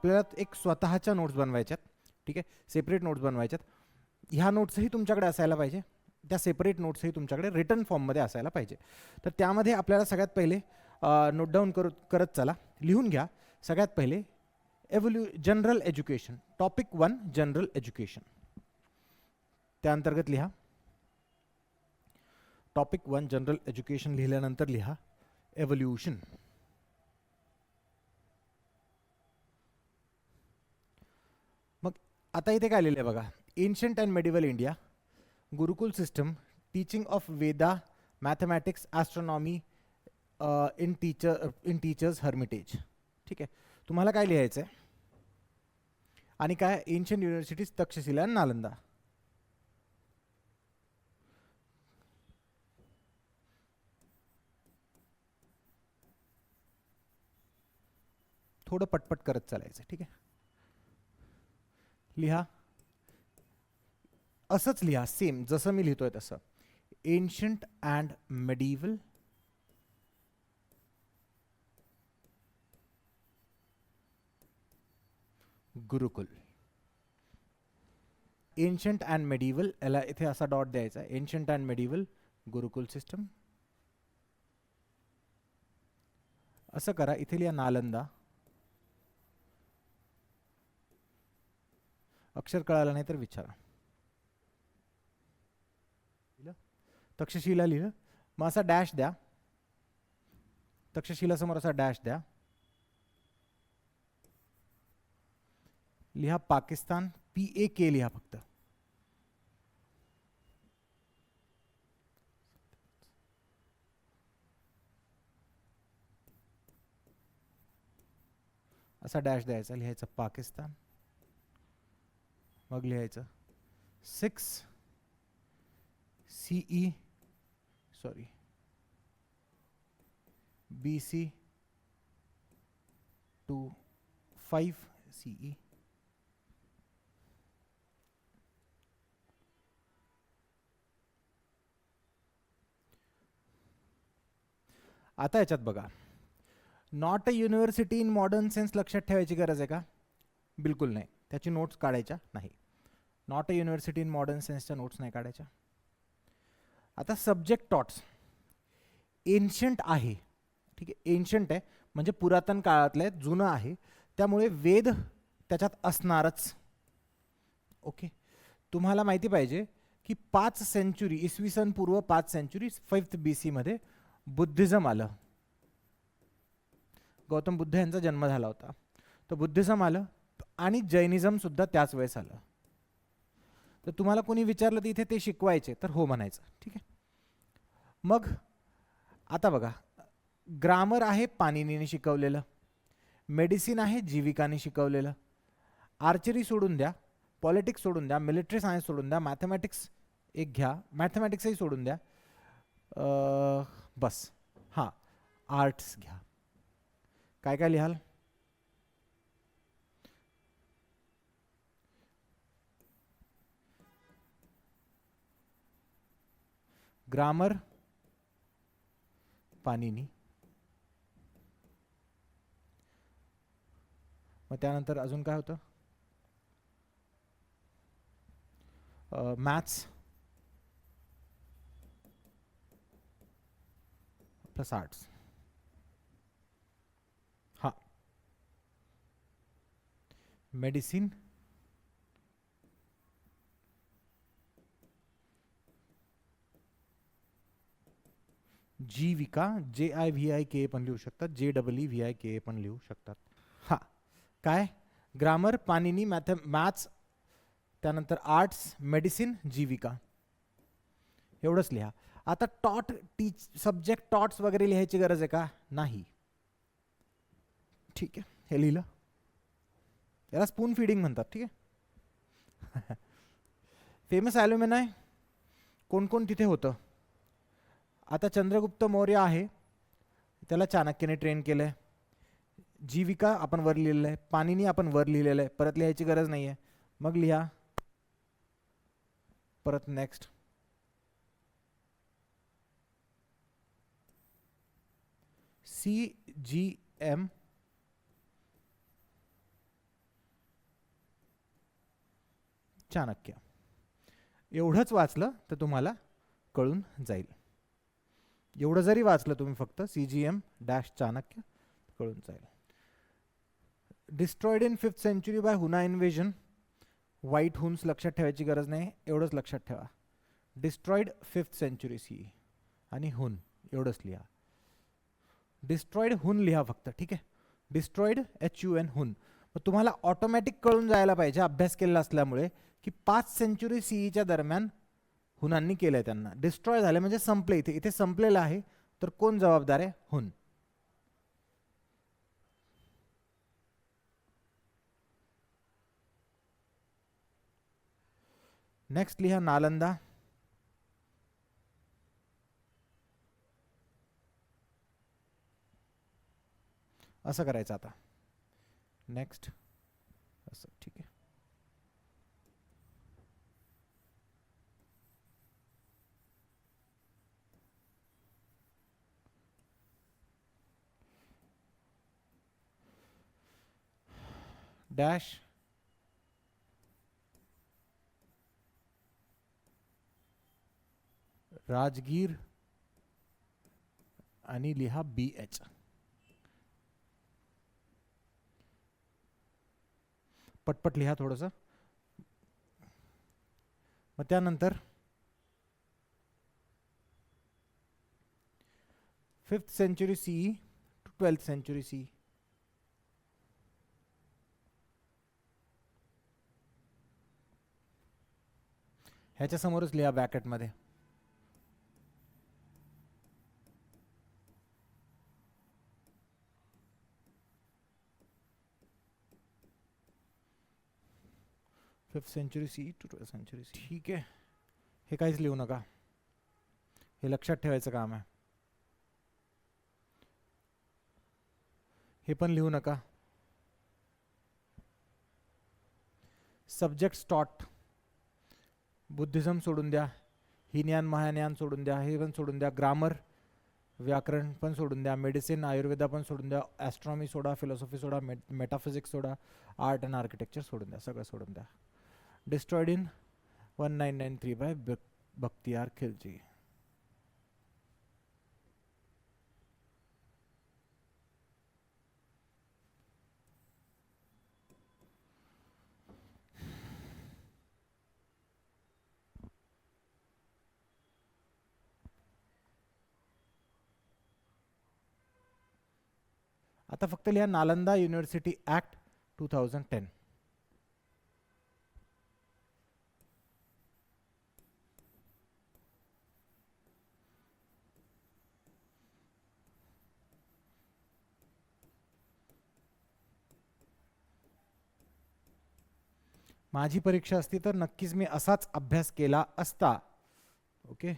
आपल्याला एक स्वतःच्या नोट्स बनवायच्यात, ठीक आहे, सेपरेट नोट्स बनवायच्यात. ह्या नोट्सही तुमच्याकडे असायला पाहिजे, त्या सेपरेट नोट्सही तुमच्याकडे रिटर्न फॉर्ममध्ये असायला पाहिजे. तर त्यामध्ये आपल्याला सगळ्यात पहिले नोट डाऊन करत चला, लिहून घ्या. सगळ्यात पहिले general education, topic 1 general education. त्या अंतर्गत लिहा टॉपिक 1 जनरल एज्युकेशन. लिहिल्यानंतर लिहा एव्होल्युशन. मग आता इथे काय लिहिलं आहे बघा, ancient and medieval India, Gurukul system, teaching of Veda, mathematics, astronomy in teachers Hermitage. ठीक आहे, तुम्हाला काय लिहायचं आहे आणि काय, एन्शंट युनिव्हर्सिटीज तक्षशिला आणि नालंदा. थोडं पटपट करत चालायचं, ठीक आहे. लिहा, असंच लिहा सेम जसं मी लिहितोय तसं. Ancient and medieval Gurukul. Ancient and medieval, याला इथे असा डॉट द्यायचा, ancient and medieval Gurukul system. असं करा, इथे लिहा नालंदा. अक्षर कळालं नाही तर विचारा. तक्षशिला लिहिलं, मग असा डॅश द्या, तक्षशिला समोर असा डॅश द्या. लिहा पाकिस्तान, PAK लिहा फक्त. असा डॅश द्यायचा, लिहायचं पाकिस्तान. मग लिहायचं 6 CE sorry BC to 5 CE. आता याच्यात बघा, not a university in modern sense लक्षात ठेवायची गरज आहे का? बिलकुल नाही, त्याची नोट्स काढायच्या नाही. Not a university in modern सेन्सच्या नोट्स नाही काढायच्या. आता सब्जेक्ट टॉट्स एन्शंट आहे, ठीक आहे, एन्शंट आहे म्हणजे पुरातन काळातलं आहे, जुनं आहे, त्यामुळे वेद त्याच्यात असणारच. ओके, तुम्हाला माहिती पाहिजे की 5 सेंचुरी, इसवी सन पूर्व 5 सेंचुरी 5th BC मध्ये बुद्धिझम आलं. गौतम बुद्ध यांचा जन्म झाला होता, तर बुद्धिझम आलं आणि जैनिझम सुद्धा त्याच वेळेस आलं. तर तुम्हाला कोणी विचारलं तर इथे ते शिकवायचे तर हो म्हणायचं, ठीक आहे. मग आता बघा, ग्रामर आहे पाणिनीने शिकवलेलं, मेडिसिन आहे जीविकाने शिकवलेलं, आर्चरी सोडून द्या, पॉलिटिक्स सोडून द्या, मिलिटरी सायन्स सोडून द्या, मॅथमॅटिक्स एक घ्या, मॅथमॅटिक्सही सोडून द्या, बस हां आर्ट्स घ्या. काय काय लिहाल? ग्रामर पाणिनी, मग त्यानंतर अजून काय होतं? Maths plus arts. हां, मेडिसिन, जीविका, JIVIK पण लिहू शकतात, JEEVIK पण लिहू शकतात. हां, काय ग्रामर पाणिनी, मॅथ्स, त्यानंतर आर्ट्स, मेडिसिन, जीविका, एवढंच लिहा. आता टॉट सब्जेक्ट टॉट्स वगैरे लिहायची गरज आहे का? नाही. ठीक आहे, हे लिहिलं, याला स्पून फीडिंग म्हणतात, ठीक आहे. फेमस ॲल्युमिनाय कोण कोण तिथे होतं? आता चंद्रगुप्त मौर्य आहे, त्याला चाणक्यने ट्रेन केलंय. जीविका आपण वर लिहिलेलं आहे, पाणिनी आपण वर लिहिलेलं आहे, परत लिहायची गरज नाही आहे. मग लिहा परत नेक्स्ट. CGM चाणक्य. एवढंच वाचलं तर तुम्हाला कळून जाईल. एवढं जरी वाचलं तुम्ही फक्त CGM डॅश चाणक्य कळून जाईल. Destroyed in 5th century by Huna invasion. White Huns लक्षात ठेवायची गरज नाही, एवढंच लक्षात ठेवा. डिस्ट्रॉइड 5th century CE आणि हुन एवढंच लिहा. डिस्ट्रॉइड हुन लिहा फक्त, ठीक आहे. डिस्ट्रॉइड HUN हुन. मग तुम्हाला ऑटोमॅटिक कळून जायला पाहिजे अभ्यास केलेला असल्यामुळे की 5th century CEच्या दरम्यान हुनांनी केलंय त्यांना. डिस्ट्रॉय झाले म्हणजे संपले. इथे इथे संपलेलं आहे, तर कोण जबाबदार आहे? हुन. नेक्स्ट लिहा नालंदा. असं करायचं आता. नेक्स्ट असं, ठीक आहे. डॅश राजगीर आणि लिहा BH. पटपट लिहा थोडंसं. मग त्यानंतर 5th century CE to 12th century CE. ह्याच्या समोरच लिहा ब्रॅकेटमध्ये. Fifth century CE to 12th century CE. ठीक आहे. हे काहीच लिहू नका, हे लक्षात ठेवायचं काम आहे. हे पण लिहू नका. सब्जेक्ट टॉट. बुद्धिझम सोडून द्या, हिनयान महायान सोडून द्या, हे पण सोडून द्या. ग्रामर व्याकरण पण सोडून द्या. मेडिसिन आयुर्वेदा पण सोडून द्या. ॲस्ट्रॉनॉमी सोडा, फिलॉसॉफी सोडा, मेटाफिजिक्स सोडा, आर्ट अँड आर्किटेक्चर सोडून द्या, सगळं सोडून द्या. Destroyed in 1993 by Bakhtiyar Khilji. आता फक्त लिहा नालंदा युनिव्हर्सिटी ऍक्ट 2010. माझी परीक्षा असती तर नक्कीच मी असाच अभ्यास केला असता. ओके.